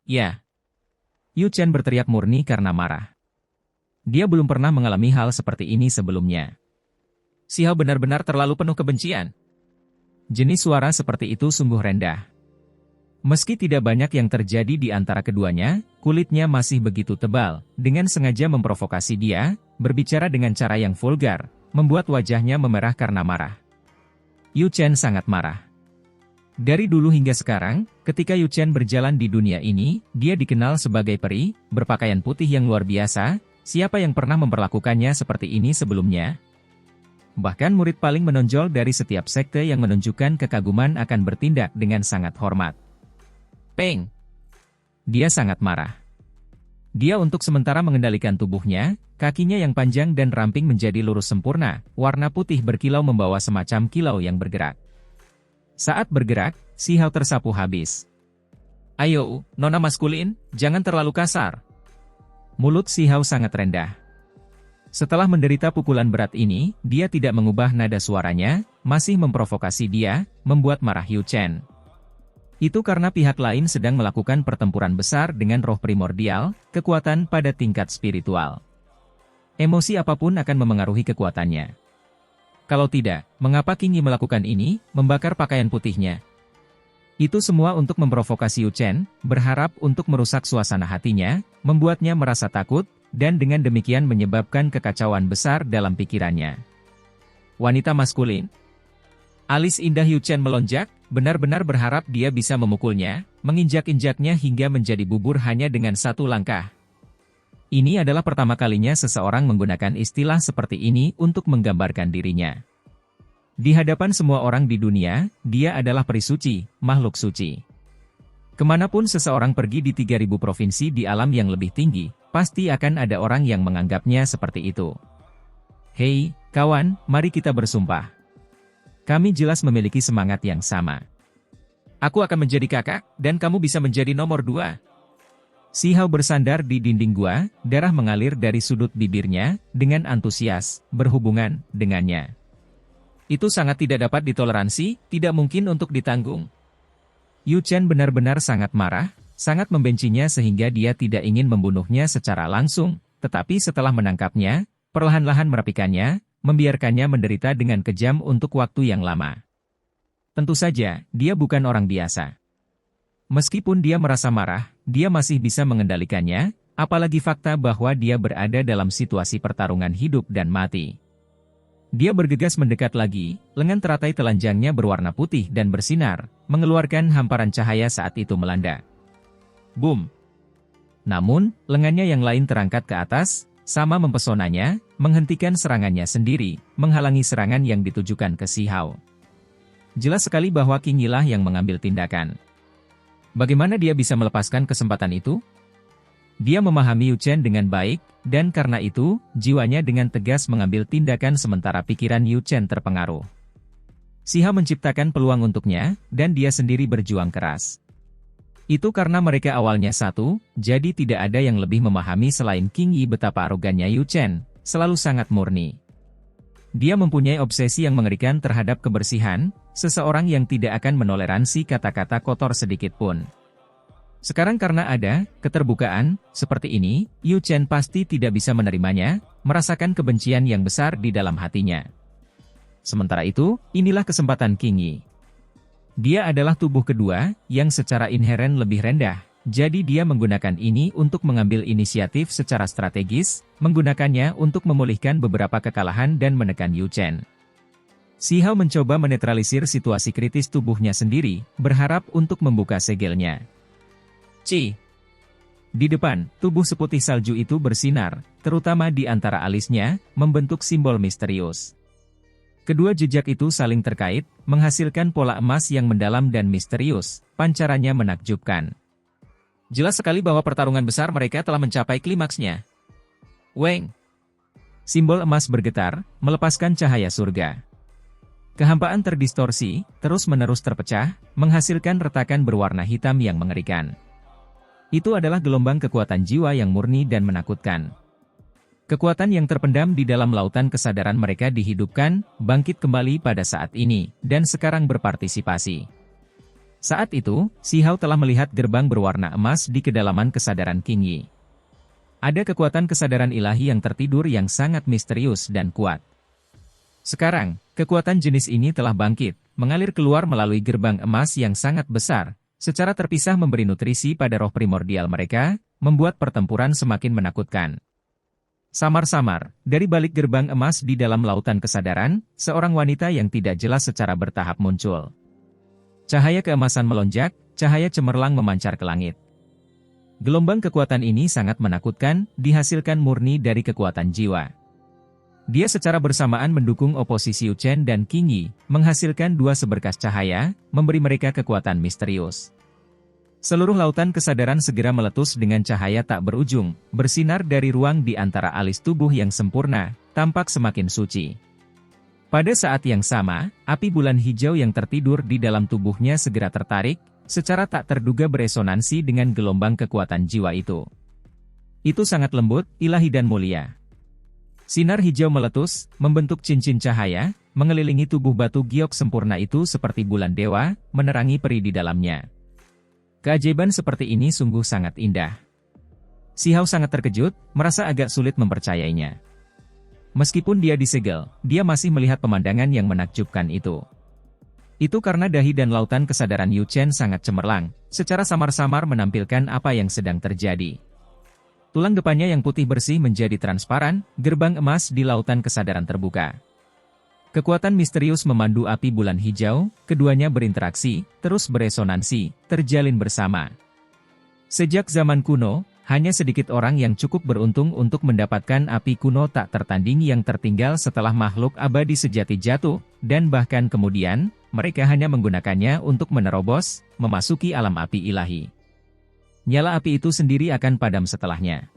Ya. Yu Chen berteriak murni karena marah. Dia belum pernah mengalami hal seperti ini sebelumnya. Si Hao benar-benar terlalu penuh kebencian. Jenis suara seperti itu sungguh rendah. Meski tidak banyak yang terjadi di antara keduanya, kulitnya masih begitu tebal, dengan sengaja memprovokasi dia, berbicara dengan cara yang vulgar, membuat wajahnya memerah karena marah. Yu Chen sangat marah. Dari dulu hingga sekarang, ketika Yu Chen berjalan di dunia ini, dia dikenal sebagai peri, berpakaian putih yang luar biasa. Siapa yang pernah memperlakukannya seperti ini sebelumnya? Bahkan murid paling menonjol dari setiap sekte yang menunjukkan kekaguman akan bertindak dengan sangat hormat. Peng! Dia sangat marah. Dia untuk sementara mengendalikan tubuhnya, kakinya yang panjang dan ramping menjadi lurus sempurna, warna putih berkilau membawa semacam kilau yang bergerak. Saat bergerak, si Hao tersapu habis. Ayo, nona maskulin, jangan terlalu kasar. Mulut si Hao sangat rendah. Setelah menderita pukulan berat ini, dia tidak mengubah nada suaranya, masih memprovokasi dia, membuat marah Yu Chen. Itu karena pihak lain sedang melakukan pertempuran besar dengan roh primordial, kekuatan pada tingkat spiritual. Emosi apapun akan memengaruhi kekuatannya. Kalau tidak, mengapa King Yi melakukan ini, membakar pakaian putihnya? Itu semua untuk memprovokasi Yu Chen, berharap untuk merusak suasana hatinya, membuatnya merasa takut, dan dengan demikian menyebabkan kekacauan besar dalam pikirannya. Wanita maskulin. Alis indah Yu Chen melonjak, benar-benar berharap dia bisa memukulnya, menginjak-injaknya hingga menjadi bubur hanya dengan satu langkah. Ini adalah pertama kalinya seseorang menggunakan istilah seperti ini untuk menggambarkan dirinya. Di hadapan semua orang di dunia, dia adalah peri suci, makhluk suci. Kemanapun seseorang pergi di 3000 provinsi di alam yang lebih tinggi, pasti akan ada orang yang menganggapnya seperti itu. Hei, kawan, mari kita bersumpah. Kami jelas memiliki semangat yang sama. Aku akan menjadi kakak, dan kamu bisa menjadi nomor 2. Si Hao bersandar di dinding gua, darah mengalir dari sudut bibirnya, dengan antusias, berhubungan dengannya. Itu sangat tidak dapat ditoleransi, tidak mungkin untuk ditanggung. Yu Chen benar-benar sangat marah, sangat membencinya sehingga dia tidak ingin membunuhnya secara langsung, tetapi setelah menangkapnya, perlahan-lahan merapikannya, membiarkannya menderita dengan kejam untuk waktu yang lama. Tentu saja, dia bukan orang biasa. Meskipun dia merasa marah, dia masih bisa mengendalikannya, apalagi fakta bahwa dia berada dalam situasi pertarungan hidup dan mati. Dia bergegas mendekat lagi, lengan teratai telanjangnya berwarna putih dan bersinar, mengeluarkan hamparan cahaya saat itu melanda. Boom! Namun, lengannya yang lain terangkat ke atas, sama mempesonanya, menghentikan serangannya sendiri, menghalangi serangan yang ditujukan ke si Hao. Jelas sekali bahwa King Yi lah yang mengambil tindakan. Bagaimana dia bisa melepaskan kesempatan itu? Dia memahami Yu Chen dengan baik, dan karena itu, jiwanya dengan tegas mengambil tindakan sementara pikiran Yu Chen terpengaruh. Si Hao menciptakan peluang untuknya, dan dia sendiri berjuang keras. Itu karena mereka awalnya satu, jadi tidak ada yang lebih memahami selain King Yi betapa arogannya Yu Chen, selalu sangat murni. Dia mempunyai obsesi yang mengerikan terhadap kebersihan, seseorang yang tidak akan menoleransi kata-kata kotor sedikit pun. Sekarang karena ada keterbukaan seperti ini, Yu Chen pasti tidak bisa menerimanya, merasakan kebencian yang besar di dalam hatinya. Sementara itu, inilah kesempatan King Yi. Dia adalah tubuh kedua, yang secara inheren lebih rendah, jadi dia menggunakan ini untuk mengambil inisiatif secara strategis, menggunakannya untuk memulihkan beberapa kekalahan dan menekan Yu Chen. Si Hao mencoba menetralisir situasi kritis tubuhnya sendiri, berharap untuk membuka segelnya. Ci. Di depan, tubuh seputih salju itu bersinar, terutama di antara alisnya, membentuk simbol misterius. Kedua jejak itu saling terkait, menghasilkan pola emas yang mendalam dan misterius, pancarannya menakjubkan. Jelas sekali bahwa pertarungan besar mereka telah mencapai klimaksnya. Weng. Simbol emas bergetar, melepaskan cahaya surga. Kehampaan terdistorsi, terus-menerus terpecah, menghasilkan retakan berwarna hitam yang mengerikan. Itu adalah gelombang kekuatan jiwa yang murni dan menakutkan. Kekuatan yang terpendam di dalam lautan kesadaran mereka dihidupkan, bangkit kembali pada saat ini, dan sekarang berpartisipasi. Saat itu, Si Hao telah melihat gerbang berwarna emas di kedalaman kesadaran King Yi. Ada kekuatan kesadaran ilahi yang tertidur yang sangat misterius dan kuat. Sekarang, kekuatan jenis ini telah bangkit, mengalir keluar melalui gerbang emas yang sangat besar, secara terpisah memberi nutrisi pada roh primordial mereka, membuat pertempuran semakin menakutkan. Samar-samar, dari balik gerbang emas di dalam lautan kesadaran, seorang wanita yang tidak jelas secara bertahap muncul. Cahaya keemasan melonjak, cahaya cemerlang memancar ke langit. Gelombang kekuatan ini sangat menakutkan, dihasilkan murni dari kekuatan jiwa. Dia secara bersamaan mendukung oposisi Yu Chen dan King Yi, menghasilkan dua seberkas cahaya, memberi mereka kekuatan misterius. Seluruh lautan kesadaran segera meletus dengan cahaya tak berujung, bersinar dari ruang di antara alis tubuh yang sempurna, tampak semakin suci. Pada saat yang sama, api bulan hijau yang tertidur di dalam tubuhnya segera tertarik, secara tak terduga beresonansi dengan gelombang kekuatan jiwa itu. Itu sangat lembut, ilahi dan mulia. Sinar hijau meletus, membentuk cincin cahaya, mengelilingi tubuh batu giok sempurna itu seperti bulan dewa, menerangi peri di dalamnya. Keajaiban seperti ini sungguh sangat indah. Si Hao sangat terkejut, merasa agak sulit mempercayainya. Meskipun dia disegel, dia masih melihat pemandangan yang menakjubkan itu. Itu karena dahi dan lautan kesadaran Yu Chen sangat cemerlang, secara samar-samar menampilkan apa yang sedang terjadi. Tulang depannya yang putih bersih menjadi transparan, gerbang emas di lautan kesadaran terbuka. Kekuatan misterius memandu api bulan hijau, keduanya berinteraksi, terus beresonansi, terjalin bersama. Sejak zaman kuno, hanya sedikit orang yang cukup beruntung untuk mendapatkan api kuno tak tertanding yang tertinggal setelah makhluk abadi sejati jatuh, dan bahkan kemudian, mereka hanya menggunakannya untuk menerobos, memasuki alam api ilahi. Nyala api itu sendiri akan padam setelahnya.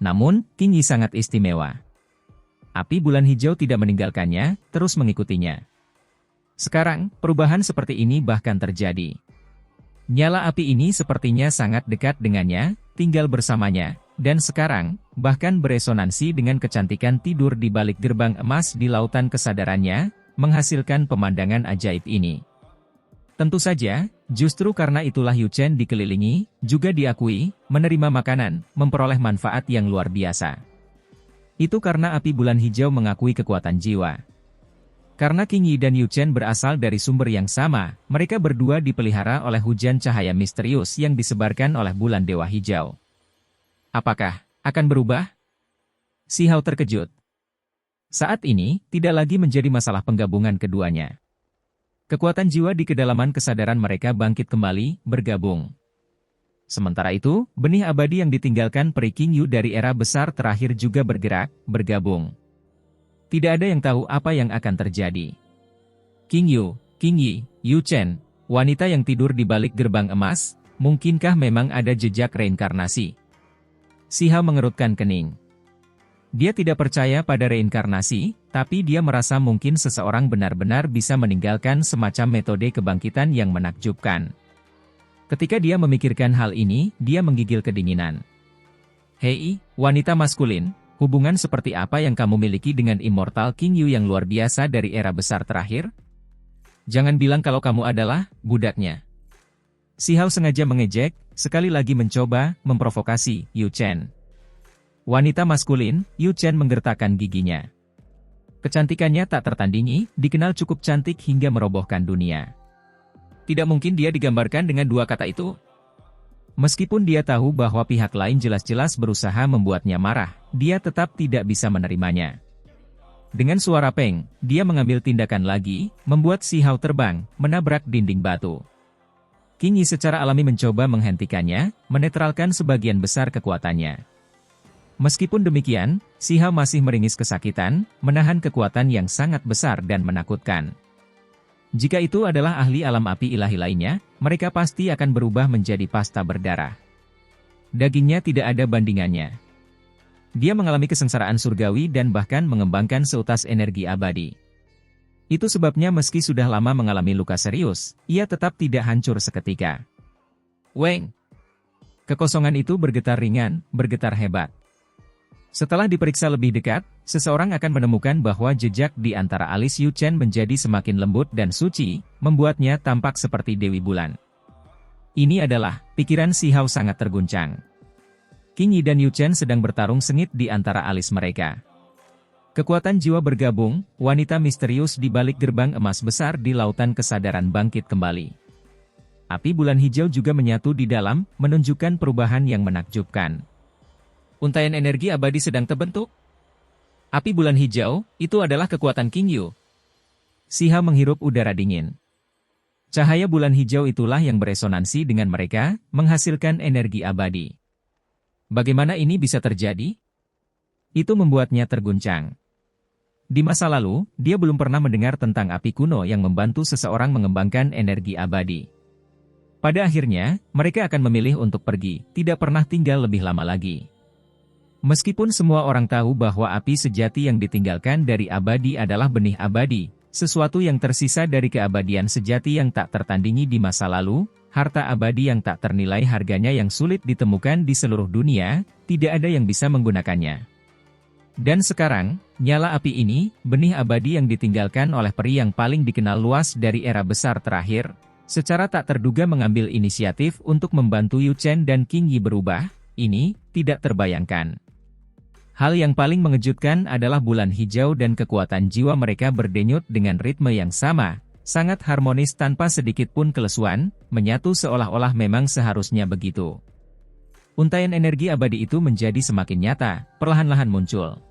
Namun, King Yi sangat istimewa. Api bulan hijau tidak meninggalkannya, terus mengikutinya. Sekarang, perubahan seperti ini bahkan terjadi. Nyala api ini sepertinya sangat dekat dengannya, tinggal bersamanya, dan sekarang, bahkan beresonansi dengan kecantikan tidur di balik gerbang emas di lautan kesadarannya, menghasilkan pemandangan ajaib ini. Tentu saja, justru karena itulah Yu Chen dikelilingi, juga diakui, menerima makanan, memperoleh manfaat yang luar biasa. Itu karena api bulan hijau mengakui kekuatan jiwa. Karena King Yi dan Yu Chen berasal dari sumber yang sama, mereka berdua dipelihara oleh hujan cahaya misterius yang disebarkan oleh bulan dewa hijau. Apakah akan berubah? Si Hao terkejut. Saat ini, tidak lagi menjadi masalah penggabungan keduanya. Kekuatan jiwa di kedalaman kesadaran mereka bangkit kembali, bergabung. Sementara itu, benih abadi yang ditinggalkan peri King Yu dari era besar terakhir juga bergerak, bergabung. Tidak ada yang tahu apa yang akan terjadi. King Yu, King Yi, Yu Chen, wanita yang tidur di balik gerbang emas, mungkinkah memang ada jejak reinkarnasi? Si Hao mengerutkan kening. Dia tidak percaya pada reinkarnasi, tapi dia merasa mungkin seseorang benar-benar bisa meninggalkan semacam metode kebangkitan yang menakjubkan. Ketika dia memikirkan hal ini, dia menggigil kedinginan. Hei, wanita maskulin, hubungan seperti apa yang kamu miliki dengan Immortal King Yu yang luar biasa dari era besar terakhir? Jangan bilang kalau kamu adalah budaknya. Si Hao sengaja mengejek, sekali lagi mencoba memprovokasi Yu Chen. Wanita maskulin, Yu Chen menggertakkan giginya. Kecantikannya tak tertandingi, dikenal cukup cantik hingga merobohkan dunia. Tidak mungkin dia digambarkan dengan dua kata itu. Meskipun dia tahu bahwa pihak lain jelas-jelas berusaha membuatnya marah, dia tetap tidak bisa menerimanya. Dengan suara peng, dia mengambil tindakan lagi, membuat Si Hao terbang, menabrak dinding batu. King Yi secara alami mencoba menghentikannya, menetralkan sebagian besar kekuatannya. Meskipun demikian, Si Hao masih meringis kesakitan, menahan kekuatan yang sangat besar dan menakutkan. Jika itu adalah ahli alam api ilahi lainnya, mereka pasti akan berubah menjadi pasta berdarah. Dagingnya tidak ada bandingannya. Dia mengalami kesengsaraan surgawi dan bahkan mengembangkan seutas energi abadi. Itu sebabnya meski sudah lama mengalami luka serius, ia tetap tidak hancur seketika. Weng! Kekosongan itu bergetar ringan, bergetar hebat. Setelah diperiksa lebih dekat, seseorang akan menemukan bahwa jejak di antara alis Yu Chen menjadi semakin lembut dan suci, membuatnya tampak seperti Dewi Bulan. Ini adalah, pikiran Si Hao sangat terguncang. Qing Yi dan Yu Chen sedang bertarung sengit di antara alis mereka. Kekuatan jiwa bergabung, wanita misterius di balik gerbang emas besar di lautan kesadaran bangkit kembali. Api bulan hijau juga menyatu di dalam, menunjukkan perubahan yang menakjubkan. Untaian energi abadi sedang terbentuk. Api bulan hijau, itu adalah kekuatan Qing Yu. Si Hao menghirup udara dingin. Cahaya bulan hijau itulah yang beresonansi dengan mereka, menghasilkan energi abadi. Bagaimana ini bisa terjadi? Itu membuatnya terguncang. Di masa lalu, dia belum pernah mendengar tentang api kuno yang membantu seseorang mengembangkan energi abadi. Pada akhirnya, mereka akan memilih untuk pergi, tidak pernah tinggal lebih lama lagi. Meskipun semua orang tahu bahwa api sejati yang ditinggalkan dari abadi adalah benih abadi, sesuatu yang tersisa dari keabadian sejati yang tak tertandingi di masa lalu, harta abadi yang tak ternilai harganya yang sulit ditemukan di seluruh dunia, tidak ada yang bisa menggunakannya. Dan sekarang, nyala api ini, benih abadi yang ditinggalkan oleh peri yang paling dikenal luas dari era besar terakhir, secara tak terduga mengambil inisiatif untuk membantu Yu Chen dan Qing Yi berubah, ini tidak terbayangkan. Hal yang paling mengejutkan adalah bulan hijau dan kekuatan jiwa mereka berdenyut dengan ritme yang sama, sangat harmonis tanpa sedikit pun kelesuan, menyatu seolah-olah memang seharusnya begitu. Untaian energi abadi itu menjadi semakin nyata, perlahan-lahan muncul.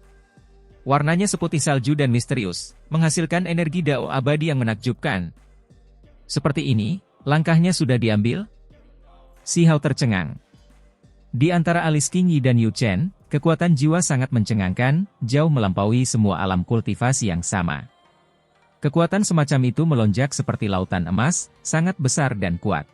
Warnanya seputih salju dan misterius, menghasilkan energi dao abadi yang menakjubkan. Seperti ini, langkahnya sudah diambil? Si Hao tercengang. Di antara alis Qing Yi dan Yu Chen, kekuatan jiwa sangat mencengangkan, jauh melampaui semua alam kultivasi yang sama. Kekuatan semacam itu melonjak seperti lautan emas, sangat besar dan kuat.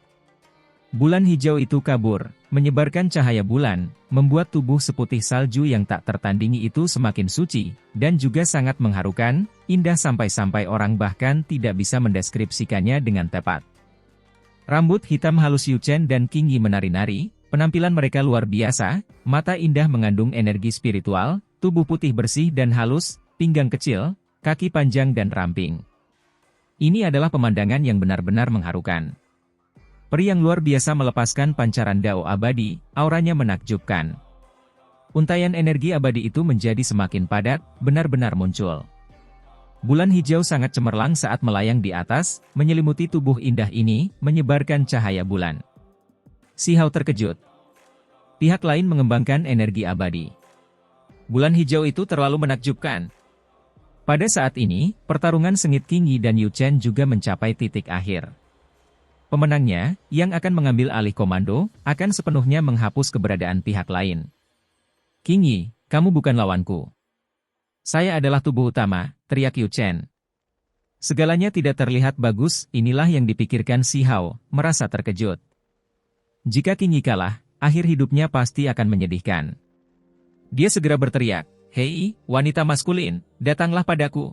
Bulan hijau itu kabur, menyebarkan cahaya bulan, membuat tubuh seputih salju yang tak tertandingi itu semakin suci, dan juga sangat mengharukan, indah sampai-sampai orang bahkan tidak bisa mendeskripsikannya dengan tepat. Rambut hitam halus Yu Chen dan Qing Yi menari-nari, penampilan mereka luar biasa, mata indah mengandung energi spiritual, tubuh putih bersih dan halus, pinggang kecil, kaki panjang dan ramping. Ini adalah pemandangan yang benar-benar mengharukan. Peri yang luar biasa melepaskan pancaran dao abadi, auranya menakjubkan. Untaian energi abadi itu menjadi semakin padat, benar-benar muncul. Bulan hijau sangat cemerlang saat melayang di atas, menyelimuti tubuh indah ini, menyebarkan cahaya bulan. Si Hao terkejut. Pihak lain mengembangkan energi abadi. Bulan hijau itu terlalu menakjubkan. Pada saat ini, pertarungan sengit Qing Yi dan Yu Chen juga mencapai titik akhir. Pemenangnya, yang akan mengambil alih komando, akan sepenuhnya menghapus keberadaan pihak lain. Qing Yi, kamu bukan lawanku. Saya adalah tubuh utama, teriak Yu Chen. Segalanya tidak terlihat bagus, inilah yang dipikirkan Si Hao, merasa terkejut. Jika Qing Yi kalah, akhir hidupnya pasti akan menyedihkan. Dia segera berteriak, "Hei, wanita maskulin, datanglah padaku."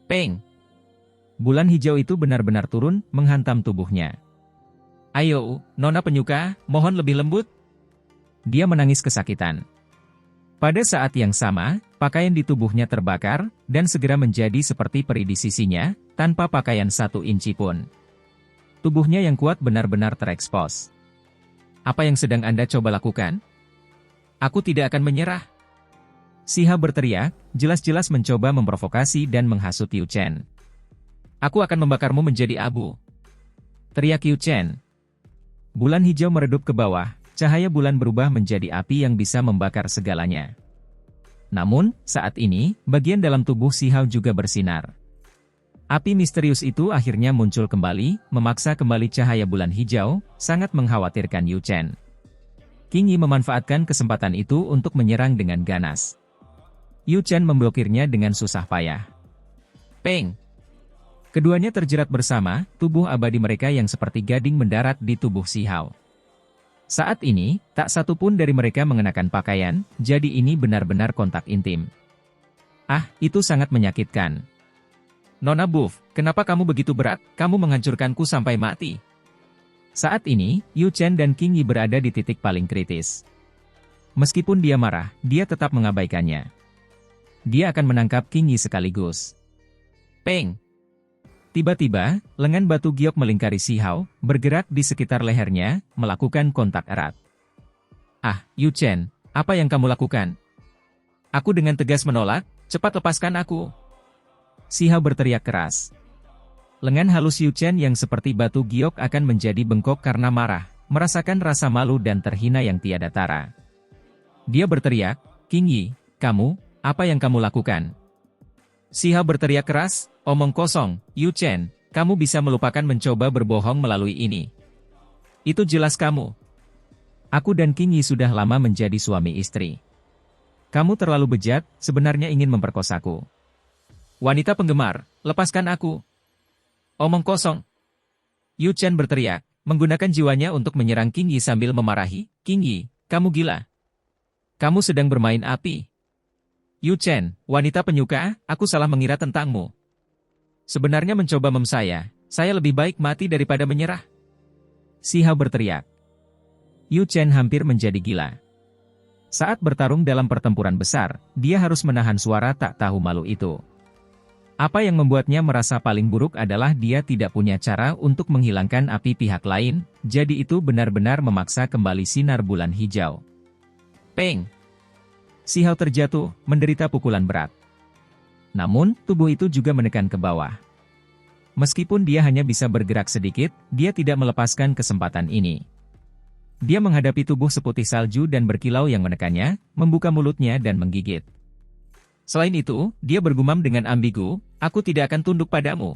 Peng! Bulan hijau itu benar-benar turun, menghantam tubuhnya. "Ayo, nona penyuka, mohon lebih lembut." Dia menangis kesakitan. Pada saat yang sama, pakaian di tubuhnya terbakar, dan segera menjadi seperti peri di sisinya, tanpa pakaian 1 inci pun. Tubuhnya yang kuat benar-benar terekspos. "Apa yang sedang Anda coba lakukan? Aku tidak akan menyerah." Si Hao berteriak, jelas-jelas mencoba memprovokasi dan menghasut Yu Chen. "Aku akan membakarmu menjadi abu," teriak Yu Chen. Bulan hijau meredup ke bawah, cahaya bulan berubah menjadi api yang bisa membakar segalanya. Namun, saat ini, bagian dalam tubuh Si Hao juga bersinar. Api misterius itu akhirnya muncul kembali, memaksa kembali cahaya bulan hijau, sangat mengkhawatirkan Yu Chen. Qing Yi memanfaatkan kesempatan itu untuk menyerang dengan ganas. Yu Chen memblokirnya dengan susah payah. Peng! Keduanya terjerat bersama, tubuh abadi mereka yang seperti gading mendarat di tubuh Si Hao. Saat ini, tak satu pun dari mereka mengenakan pakaian, jadi ini benar-benar kontak intim. Ah, itu sangat menyakitkan. "Nona Buff, kenapa kamu begitu berat? Kamu menghancurkanku sampai mati." Saat ini, Yu Chen dan Qing Yi berada di titik paling kritis. Meskipun dia marah, dia tetap mengabaikannya. Dia akan menangkap King Yi sekaligus. Peng! Tiba-tiba, lengan batu giok melingkari Si Hao, bergerak di sekitar lehernya, melakukan kontak erat. Ah, Yu Chen, apa yang kamu lakukan? Aku dengan tegas menolak, cepat lepaskan aku. Si Hao berteriak keras. Lengan halus Yu Chen yang seperti batu giok akan menjadi bengkok karena marah, merasakan rasa malu dan terhina yang tiada tara. Dia berteriak, King Yi, kamu, apa yang kamu lakukan? Si Hao berteriak keras, omong kosong, Yu Chen, kamu bisa melupakan mencoba berbohong melalui ini. Itu jelas kamu. Aku dan King Yi sudah lama menjadi suami istri. Kamu terlalu bejat, sebenarnya ingin memperkosaku. Wanita penggemar, lepaskan aku. Omong kosong. Yu Chen berteriak, menggunakan jiwanya untuk menyerang King Yi sambil memarahi, King Yi, kamu gila. Kamu sedang bermain api. Yu Chen, wanita penyuka, aku salah mengira tentangmu. Sebenarnya mencoba saya lebih baik mati daripada menyerah. Si Hao berteriak. Yu Chen hampir menjadi gila. Saat bertarung dalam pertempuran besar, dia harus menahan suara tak tahu malu itu. Apa yang membuatnya merasa paling buruk adalah dia tidak punya cara untuk menghilangkan api pihak lain, jadi itu benar-benar memaksa kembali sinar bulan hijau. Peng! Si Hao terjatuh, menderita pukulan berat. Namun, tubuh itu juga menekan ke bawah. Meskipun dia hanya bisa bergerak sedikit, dia tidak melepaskan kesempatan ini. Dia menghadapi tubuh seputih salju dan berkilau yang menekannya, membuka mulutnya dan menggigit. Selain itu, dia bergumam dengan ambigu, aku tidak akan tunduk padamu.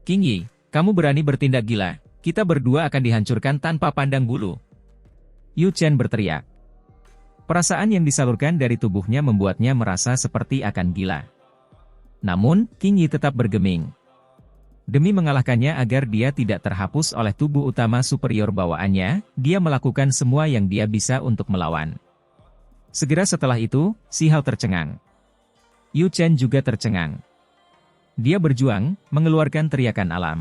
King Yi, kamu berani bertindak gila, kita berdua akan dihancurkan tanpa pandang bulu. Yu Chen berteriak. Perasaan yang disalurkan dari tubuhnya membuatnya merasa seperti akan gila. Namun, King Yi tetap bergeming. Demi mengalahkannya agar dia tidak terhapus oleh tubuh utama superior bawaannya, dia melakukan semua yang dia bisa untuk melawan. Segera setelah itu, Si Hao tercengang. Yu Chen juga tercengang. Dia berjuang, mengeluarkan teriakan alam.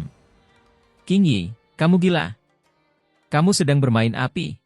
King Yi, kamu gila. Kamu sedang bermain api.